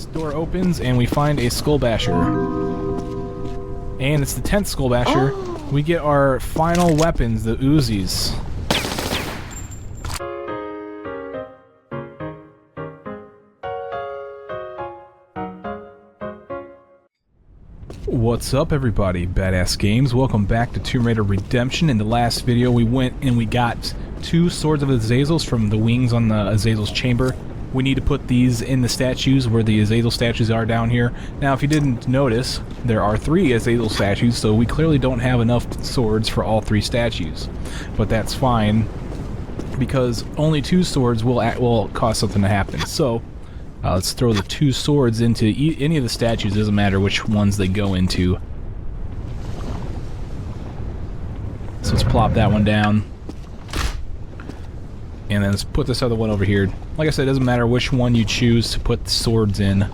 This door opens and we find a skull basher. And it's the 10th skull basher. Oh. We get our final weapons, the Uzis. What's up everybody, Badass Games. Welcome back to Tomb Raider Redemption. In the last video we went and we got 2 Swords of Azazel from the wings on the Azazel's chamber. We need to put these in the statues where the Azazel statues are down here. Now if you didn't notice, there are 3 Azazel statues, so we clearly don't have enough swords for all 3 statues. But that's fine, because only 2 swords will cause something to happen. So let's throw the 2 swords into any of the statues, doesn't matter which ones they go into. So let's plop that one down. And then let's put this other one over here. Like I said, it doesn't matter which one you choose to put the swords in.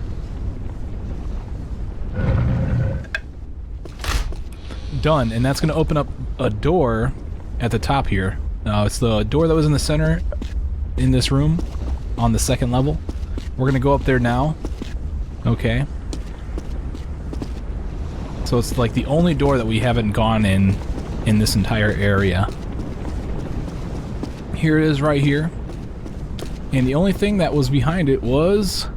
Done, and that's going to open up a door at the top here. It's the door that was in the center in this room on the 2nd level. We're going to go up there now. Okay. So it's like the only door that we haven't gone in this entire area. Here it is right here. And the only thing that was behind it was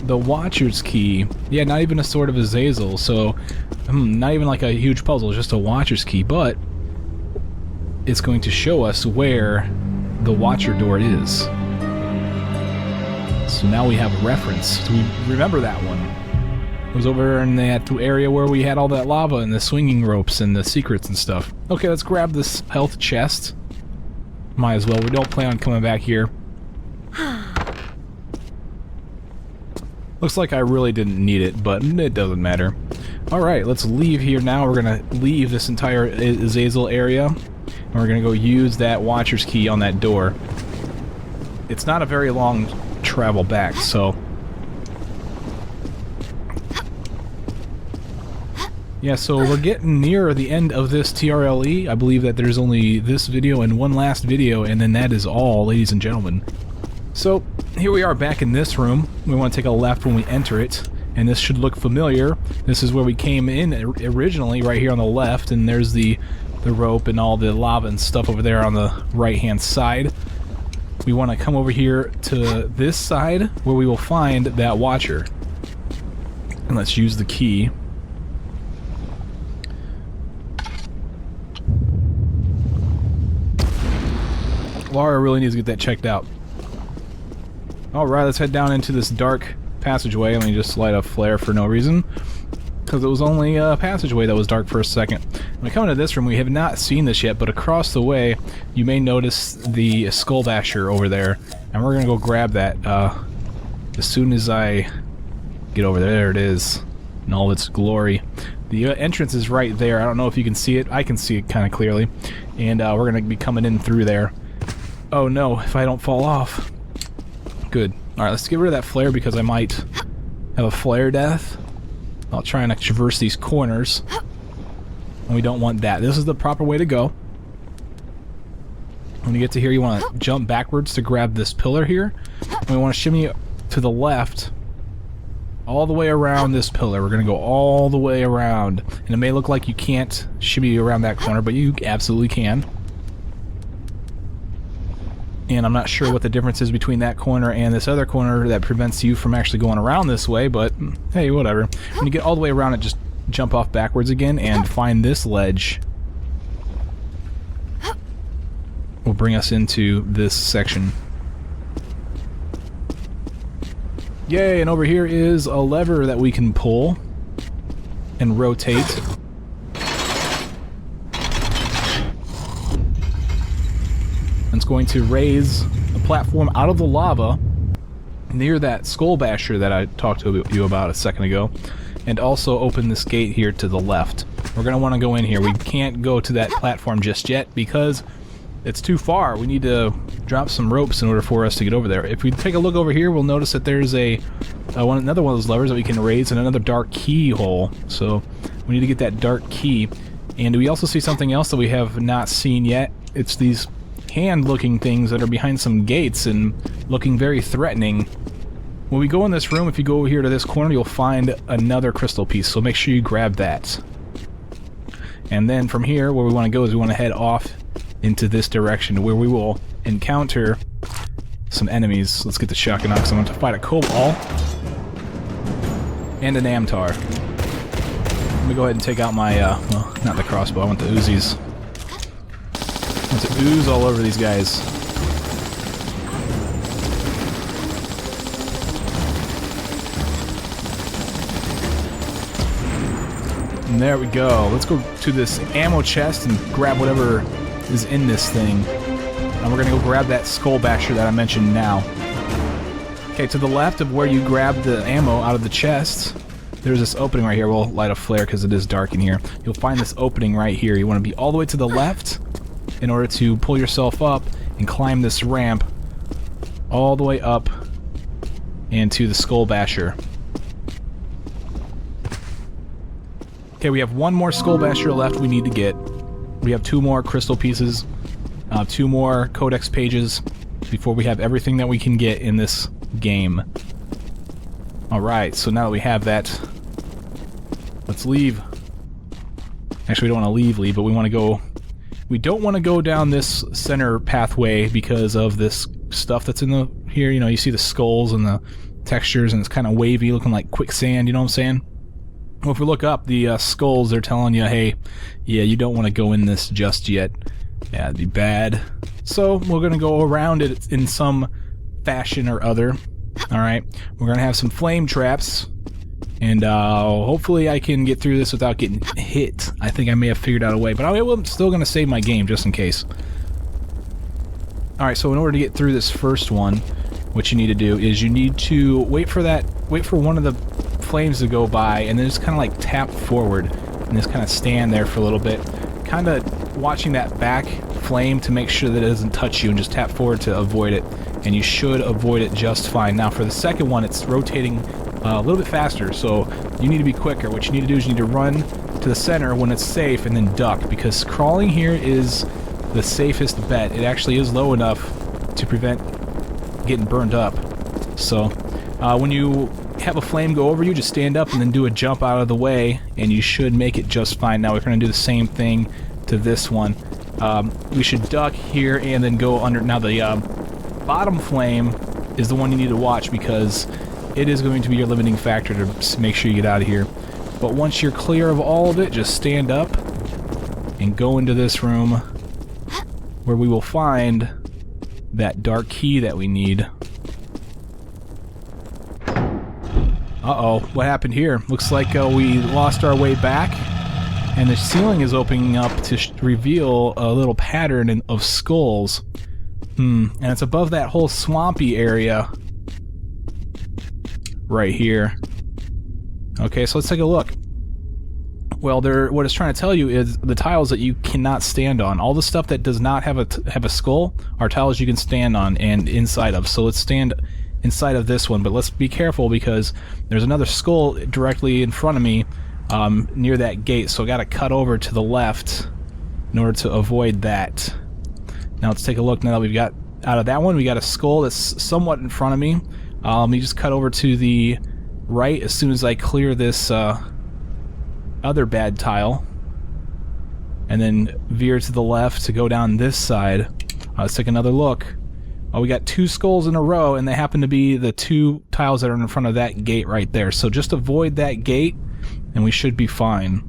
the Watcher's Key. Yeah, not even a Sword of Azazel, so not even like a huge puzzle, just a Watcher's Key, but it's going to show us where the Watcher door is. So now we have a reference. So we remember that one. It was over in that area where we had all that lava and the swinging ropes and the secrets and stuff. Okay, let's grab this health chest. Might as well. We don't plan on coming back here. Looks like I really didn't need it, but it doesn't matter. Alright, let's leave here now. We're going to leave this entire Azazel area. And we're going to go use that Watcher's Key on that door. It's not a very long travel back, so... Yeah, so we're getting near the end of this TRLE. I believe that there's only this video and one last video, and then that is all, ladies and gentlemen. So, here we are back in this room. We want to take a left when we enter it, and this should look familiar. This is where we came in originally, right here on the left, and there's the rope and all the lava and stuff over there on the right-hand side. We want to come over here to this side, where we will find that Watcher. And let's use the key. Laura really needs to get that checked out. Alright, let's head down into this dark passageway. Let me just light a flare for no reason, because it was only a passageway that was dark for a second. When we come into this room, we have not seen this yet, but across the way, you may notice the skull basher over there, and we're gonna go grab that as soon as I get over there. There it is, in all its glory. The entrance is right there. I don't know if you can see it. I can see it kind of clearly, and we're gonna be coming in through there. Oh no, if I don't fall off. Good. Alright, let's get rid of that flare because I might have a flare death. I'll try and traverse these corners. And we don't want that. This is the proper way to go. When you get to here, you want to jump backwards to grab this pillar here. And we want to shimmy to the left all the way around this pillar. We're going to go all the way around. And it may look like you can't shimmy around that corner, but you absolutely can. And I'm not sure what the difference is between that corner and this other corner that prevents you from actually going around this way, but hey, whatever. When you get all the way around it, just jump off backwards again and find this ledge. Will bring us into this section. Yay, and over here is a lever that we can pull and rotate. It's going to raise a platform out of the lava near that skull basher that I talked to you about a second ago, and also open this gate here to the left. We're going to want to go in here. We can't go to that platform just yet because it's too far. We need to drop some ropes in order for us to get over there. If we take a look over here, we'll notice that there's another one of those levers that we can raise and another dark keyhole. So we need to get that dark key. And we also see something else that we have not seen yet. It's these hand-looking things that are behind some gates and looking very threatening. When we go in this room, if you go over here to this corner, you'll find another crystal piece, so make sure you grab that. And then from here, where we want to go is we want to head off into this direction, where we will encounter some enemies. Let's get the shotgun out, because I'm going to fight a Kamael and an Amtar. Let me go ahead and take out my, well, not the crossbow, I want the Uzis. I want to ooze all over these guys. And there we go. Let's go to this ammo chest and grab whatever is in this thing. And we're gonna go grab that skull basher that I mentioned now. Okay, to the left of where you grab the ammo out of the chest, there's this opening right here. We'll light a flare because it is dark in here. You'll find this opening right here. You want to be all the way to the left in order to pull yourself up and climb this ramp all the way up into the skull basher. Okay, we have one more skull basher left we need to get. We have 2 more crystal pieces, 2 more codex pages before we have everything that we can get in this game. Alright, so now that we have that, let's leave. Actually, we don't want to leave, but we want to go... We don't want to go down this center pathway because of this stuff that's in the here. You know, you see the skulls and the textures, and it's kind of wavy, looking like quicksand, you know what I'm saying? Well, if we look up, the skulls, they're telling you, hey, yeah, you don't want to go in this just yet. Yeah, it'd be bad. So, we're going to go around it in some fashion or other. Alright, we're going to have some flame traps. And hopefully I can get through this without getting hit. I think I may have figured out a way, but I'm still going to save my game just in case. Alright, so in order to get through this first one, what you need to do is you need to wait for one of the flames to go by, and then just kind of like tap forward and just kind of stand there for a little bit, kind of watching that back flame to make sure that it doesn't touch you, and just tap forward to avoid it, and you should avoid it just fine. Now for the second one, it's rotating a little bit faster, so you need to be quicker. What you need to do is you need to run to the center when it's safe and then duck, because crawling here is the safest bet. It actually is low enough to prevent getting burned up. So when you have a flame go over you, just stand up and then do a jump out of the way, and you should make it just fine. Now we're going to do the same thing to this one. We should duck here and then go under. Now the bottom flame is the one you need to watch, because it is going to be your limiting factor to make sure you get out of here. But once you're clear of all of it, just stand up and go into this room where we will find that dark key that we need. Uh-oh, what happened here? Looks like we lost our way back, and the ceiling is opening up to reveal a little pattern of skulls. And it's above that whole swampy area right here. Okay, so let's take a look. Well, what it's trying to tell you is the tiles that you cannot stand on. All the stuff that does not have a skull are tiles you can stand on and inside of. So let's stand inside of this one, but let's be careful because there's another skull directly in front of me near that gate, so I gotta cut over to the left in order to avoid that. Now let's take a look. Now that we've got out of that one, we got a skull that's somewhat in front of me. Let me just cut over to the right as soon as I clear this other bad tile, and then veer to the left to go down this side. Let's take another look. Oh, we got 2 skulls in a row, and they happen to be the 2 tiles that are in front of that gate right there. So just avoid that gate, and we should be fine.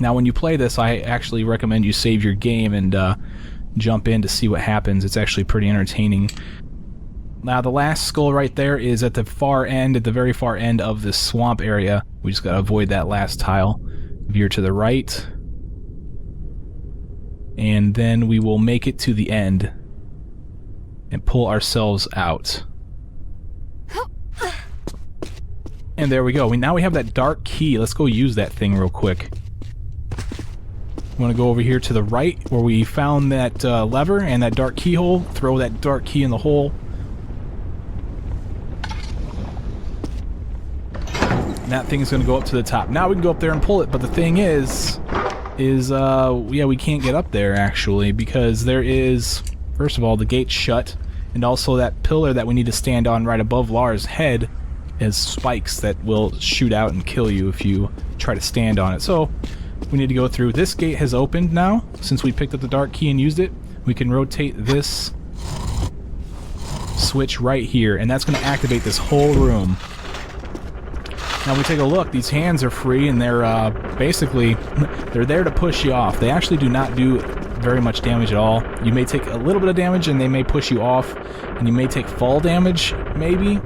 Now, when you play this, I actually recommend you save your game and jump in to see what happens. It's actually pretty entertaining. Now, the last skull right there is at the far end, at the very far end of this swamp area. We just gotta avoid that last tile. Veer to the right. And then we will make it to the end and pull ourselves out. And there we go. Now we have that dark key. Let's go use that thing real quick. We want to go over here to the right where we found that lever and that dark keyhole. Throw that dark key in the hole. And that thing's going to go up to the top. Now we can go up there and pull it, but the thing is yeah, we can't get up there actually, because there is, first of all, the gate's shut, And also that pillar that we need to stand on right above Lara's head has spikes that will shoot out and kill you if you try to stand on it. So we need to go through. This gate has opened now, since we picked up the dark key and used it. We can rotate this switch right here, and that's going to activate this whole room. Now we take a look, these hands are free, and they're basically, they're there to push you off. They actually do not do very much damage at all. You may take a little bit of damage and they may push you off, and you may take fall damage, maybe,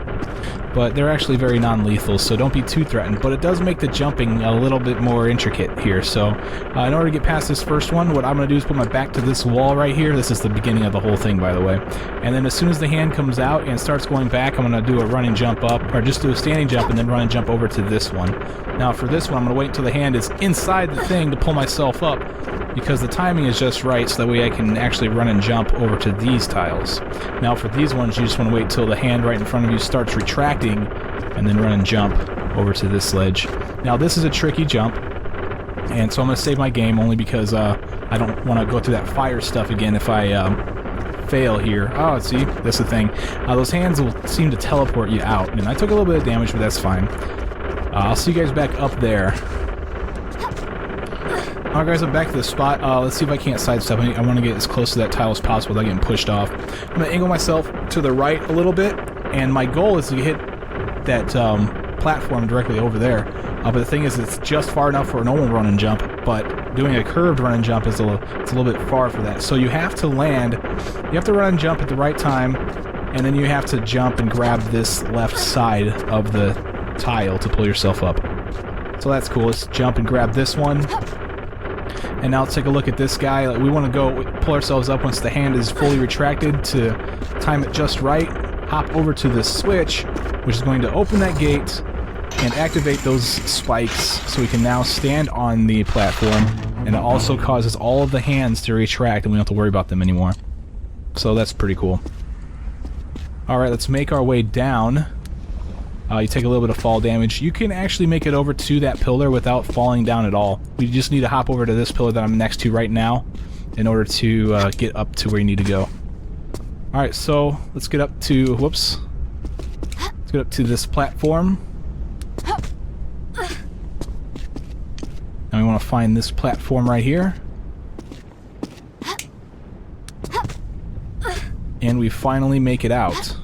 but they're actually very non-lethal, so don't be too threatened. But it does make the jumping a little bit more intricate here, so in order to get past this first one, what I'm going to do is put my back to this wall right here. This is the beginning of the whole thing, by the way. And then as soon as the hand comes out and starts going back, I'm going to do a running jump up, or just do a standing jump and then run and jump over to this one. Now for this one, I'm going to wait until the hand is inside the thing to pull myself up, because the timing is just right, so that way I can actually run and jump over to these tiles. Now for these ones, you just want to wait till the hand right in front of you starts retracting, and then run and jump over to this ledge. Now this is a tricky jump, and so I'm going to save my game only because I don't want to go through that fire stuff again if I fail here. Oh, see, that's the thing. Those hands will seem to teleport you out, and I took a little bit of damage, but that's fine. I'll see you guys back up there. Alright guys, I'm back to the spot. Let's see if I can't sidestep. I want to get as close to that tile as possible without getting pushed off. I'm going to angle myself to the right a little bit, and my goal is to hit that platform directly over there. But the thing is, it's just far enough for a normal run and jump, but doing a curved run and jump is it's a little bit far for that. So you have to land, you have to run and jump at the right time, and then you have to jump and grab this left side of the tile to pull yourself up. So that's cool. Let's jump and grab this one. And now let's take a look at this guy. We want to go pull ourselves up once the hand is fully retracted to time it just right. Hop over to this switch, which is going to open that gate and activate those spikes, so we can now stand on the platform. And it also causes all of the hands to retract, and we don't have to worry about them anymore. So that's pretty cool. Alright, let's make our way down. You take a little bit of fall damage. You can actually make it over to that pillar without falling down at all. We just need to hop over to this pillar that I'm next to right now in order to get up to where you need to go. Alright, so let's get up to... whoops. Let's get up to this platform. Now we want to find this platform right here. And we finally make it out.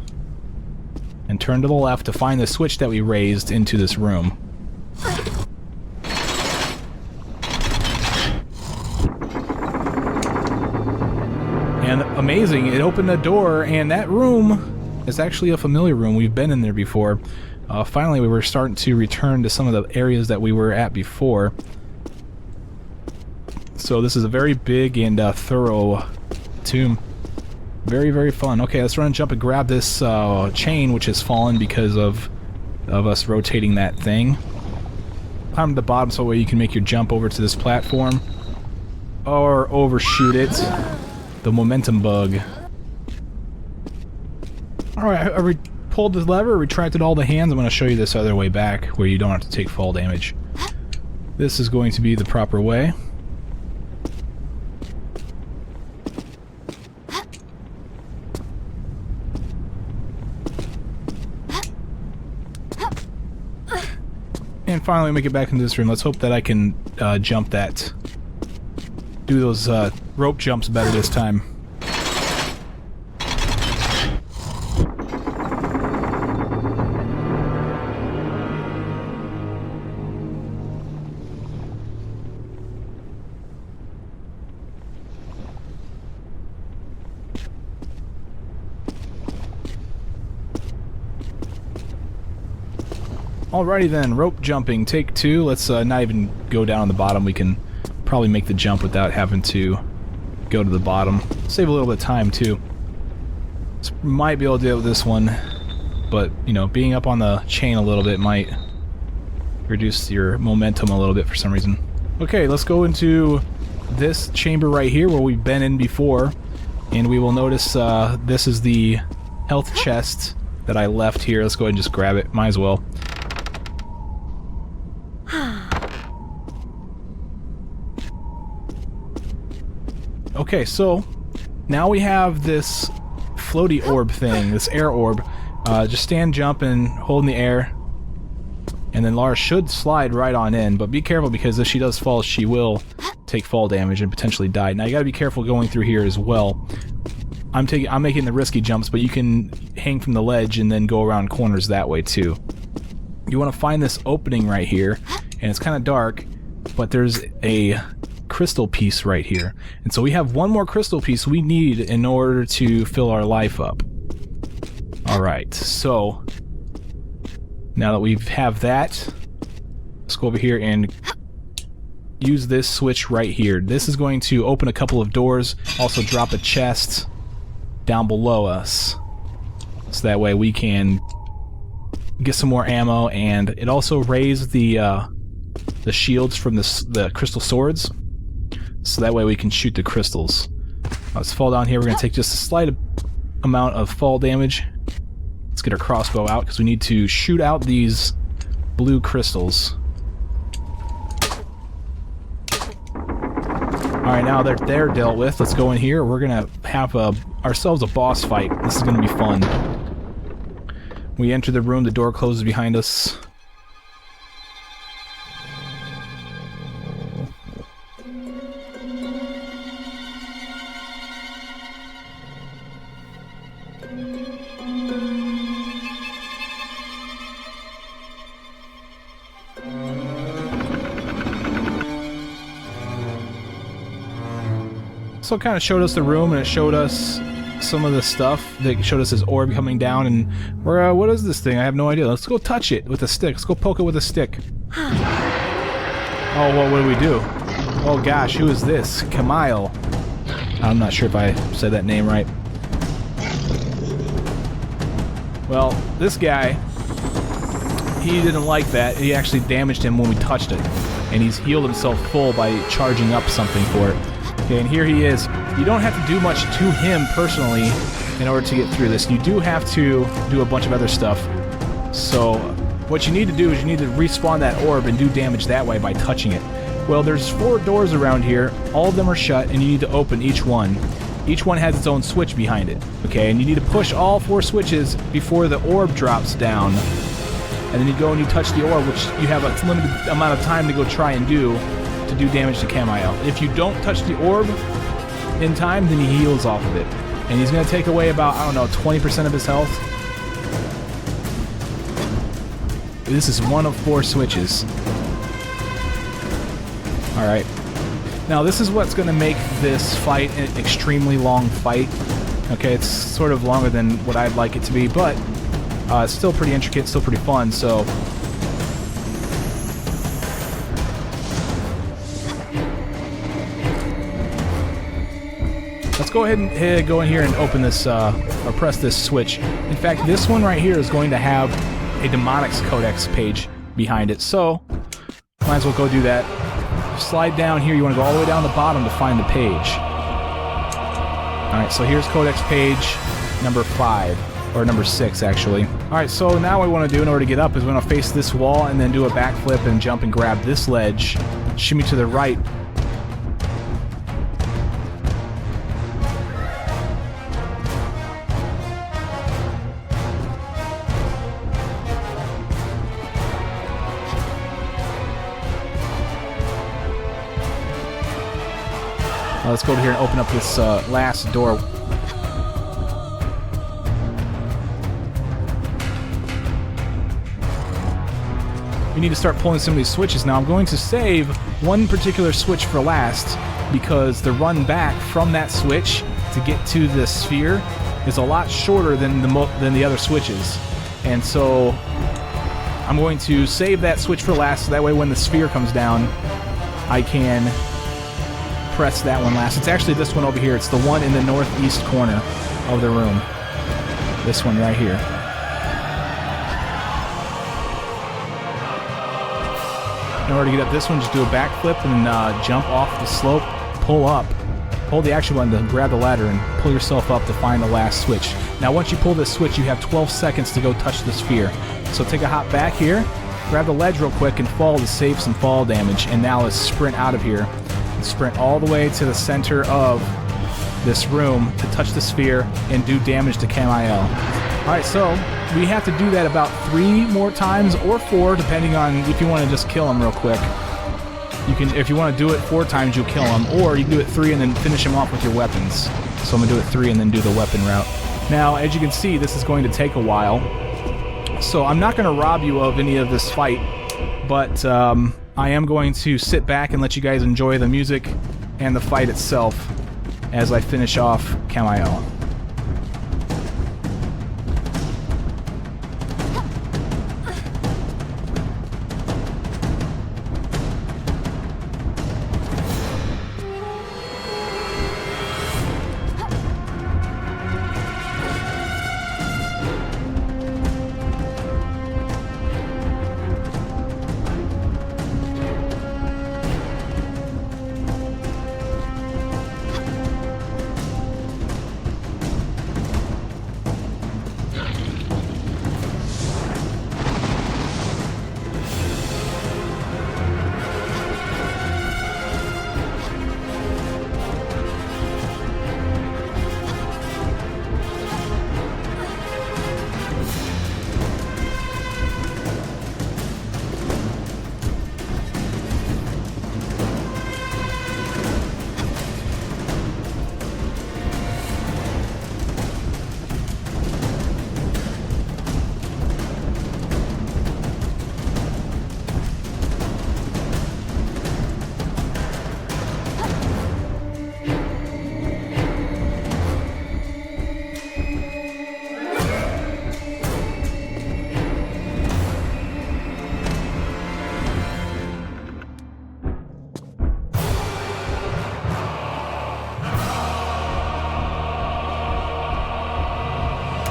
And turn to the left to find the switch that we raised into this room. And amazing, it opened a door, and that room is actually a familiar room. We've been in there before. Finally, we were starting to return to some of the areas that we were at before. So this is a very big and thorough tomb. Very, very fun. Okay, let's run and jump and grab this chain, which has fallen because of us rotating that thing. Climb to the bottom so that way you can make your jump over to this platform. Or overshoot it. The momentum bug. Alright, I pulled the lever, retracted all the hands. I'm going to show you this other way back, where you don't have to take fall damage. This is going to be the proper way. And finally make it back into this room. Let's hope that I can jump that. Do those rope jumps better this time. Alrighty then, rope jumping, take 2. Let's not even go down on the bottom. We can probably make the jump without having to go to the bottom. Save a little bit of time too. Might be able to do it with this one, but you know, being up on the chain a little bit might reduce your momentum a little bit for some reason. Okay, let's go into this chamber right here where we've been in before, and we will notice this is the health chest that I left here. Let's go ahead and just grab it. Might as well. Okay, so now we have this floaty orb thing, this air orb. Just stand, jump, and hold in the air. And then Lara should slide right on in, but be careful because if she does fall, she will take fall damage and potentially die. Now you gotta be careful going through here as well. I'm making the risky jumps, but you can hang from the ledge and then go around corners that way too. You want to find this opening right here, and it's kind of dark, but there's a crystal piece right here. And so we have one more crystal piece we need in order to fill our life up. Alright, so now that we have that, let's go over here and use this switch right here. This is going to open a couple of doors, also drop a chest down below us. So that way we can get some more ammo, and it also raised the shields from the crystal swords. So that way we can shoot the crystals. Let's fall down here. We're going to take just a slight amount of fall damage. Let's get our crossbow out because we need to shoot out these blue crystals. Alright, now that they're dealt with, let's go in here. We're gonna have ourselves a boss fight. This is gonna be fun. We enter the room, the door closes behind us. So it kind of showed us the room, and it showed us some of the stuff. They showed us this orb coming down, and we're, what is this thing? I have no idea. Let's go touch it with a stick. Let's go poke it with a stick. Oh, well, what do we do? Oh gosh, who is this? Kamael. I'm not sure if I said that name right. Well, this guy, he didn't like that. He actually damaged him when we touched it. And he's healed himself full by charging up something for it. Okay, and here he is. You don't have to do much to him personally in order to get through this. You do have to do a bunch of other stuff. So what you need to do is you need to respawn that orb and do damage that way by touching it. Well, there's 4 doors around here. All of them are shut, and you need to open each one. Each one has its own switch behind it. Okay, and you need to push all 4 switches before the orb drops down. And then you go and you touch the orb, which you have a limited amount of time to go try and do damage to Kamael. If you don't touch the orb in time, then he heals off of it. And he's going to take away about, I don't know, 20% of his health. This is one of 4 switches. Alright. Now this is what's going to make this fight an extremely long fight. Okay, it's sort of longer than what I'd like it to be, but it's still pretty intricate, still pretty fun, so... Let's go ahead and go in here and open this, or press this switch. In fact, this one right here is going to have a Demonics Codex page behind it, so might as well go do that. Slide down here, you want to go all the way down the bottom to find the page. Alright, so here's Codex page number 5, or number 6 actually. Alright, so now what we want to do in order to get up is we want to face this wall and then do a backflip and jump and grab this ledge, shimmy to the right. Let's go over here and open up this last door. We need to start pulling some of these switches. Now I'm going to save one particular switch for last because the run back from that switch to get to the sphere is a lot shorter than the other switches. And so I'm going to save that switch for last so that way when the sphere comes down I can press that one last. It's actually this one over here. It's the one in the northeast corner of the room. This one right here. In order to get up this one, just do a backflip and jump off the slope, pull up, hold the action button to grab the ladder and pull yourself up to find the last switch. Now once you pull this switch, you have 12 seconds to go touch the sphere. So take a hop back here, grab the ledge real quick and fall to save some fall damage, and now let's sprint out of here. Sprint all the way to the center of this room to touch the sphere and do damage to Kamael. Alright, so we have to do that about 3 more times, or 4, depending on if you want to just kill him real quick. You can, if you want to do it 4 times, you'll kill him, or you can do it 3 and then finish him off with your weapons. So I'm going to do it 3 and then do the weapon route. Now, as you can see, this is going to take a while. So I'm not going to rob you of any of this fight, but I am going to sit back and let you guys enjoy the music and the fight itself as I finish off Kamael.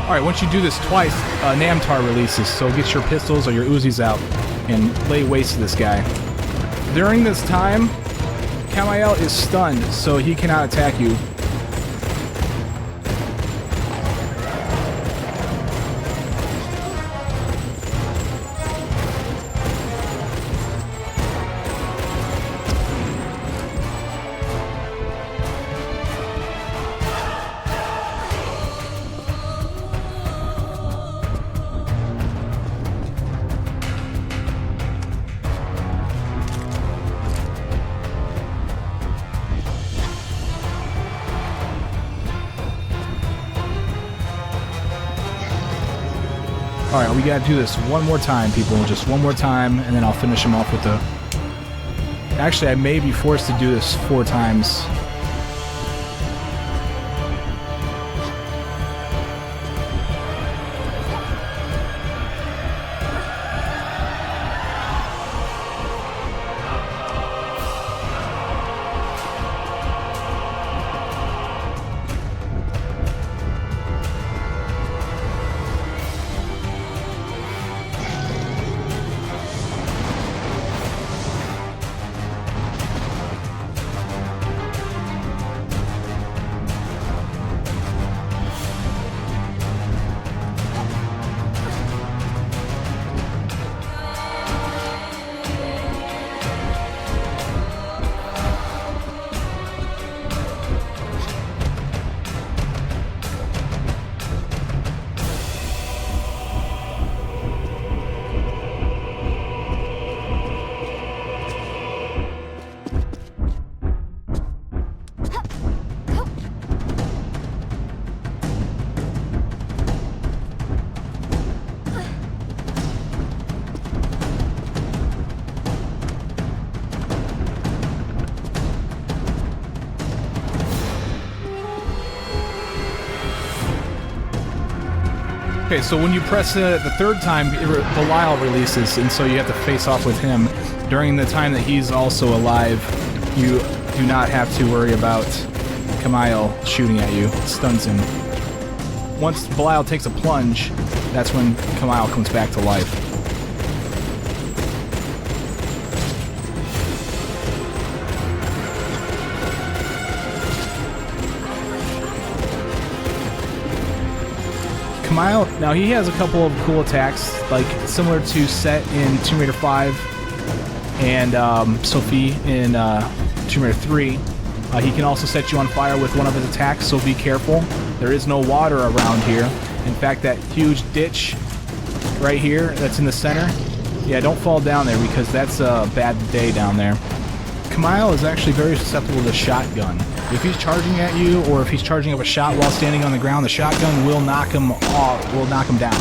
Alright, once you do this twice, Namtar releases, so get your pistols or your Uzis out and lay waste to this guy. During this time, Kamael is stunned, so he cannot attack you. Alright, we gotta do this one more time, people. Just one more time, and then I'll finish him off with the... Actually, I may be forced to do this 4 times. Okay, so when you press it the 3rd time, Belial releases, and so you have to face off with him. During the time that he's also alive, you do not have to worry about Kamael shooting at you. It stuns him. Once Belial takes a plunge, that's when Kamael comes back to life. Kamael, now he has a couple of cool attacks, like similar to Set in Tomb Raider 5 and Sophie in Tomb Raider 3. He can also set you on fire with one of his attacks, so be careful. There is no water around here. In fact, that huge ditch right here that's in the center, yeah, don't fall down there because that's a bad day down there. Kamael is actually very susceptible to the shotgun. If he's charging at you, or if he's charging up a shot while standing on the ground, the shotgun will knock him off, will knock him down.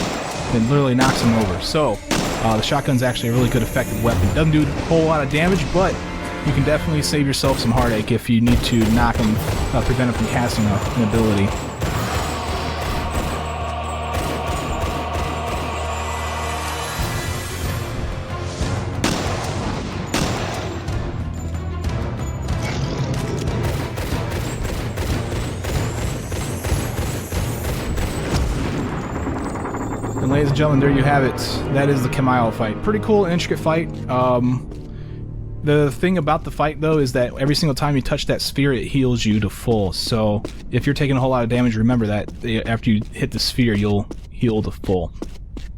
It literally knocks him over. So, the shotgun's actually a really good effective weapon. Doesn't do a whole lot of damage, but you can definitely save yourself some heartache if you need to knock him, prevent him from casting an ability. And ladies and gentlemen, there you have it. That is the Kamael fight. Pretty cool, intricate fight. The thing about the fight, though, is that every single time you touch that sphere, it heals you to full. So if you're taking a whole lot of damage, remember that after you hit the sphere, you'll heal to full.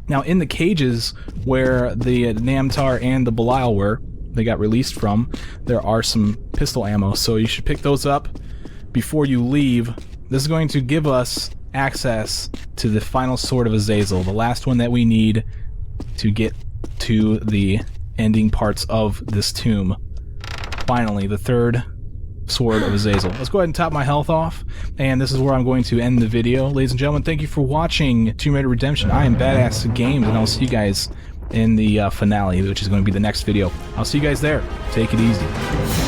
Now, in the cages where the Namtar and the Belial were, they got released from, there are some pistol ammo, so you should pick those up before you leave. This is going to give us access to the final Sword of Azazel, the last one that we need to get to the ending parts of this tomb. Finally, the third Sword of Azazel. Let's go ahead and top my health off, and this is where I'm going to end the video. Ladies and gentlemen, thank you for watching Tomb Raider Redemption. I am badassgamez, and I'll see you guys in the finale, which is going to be the next video. I'll see you guys there. Take it easy.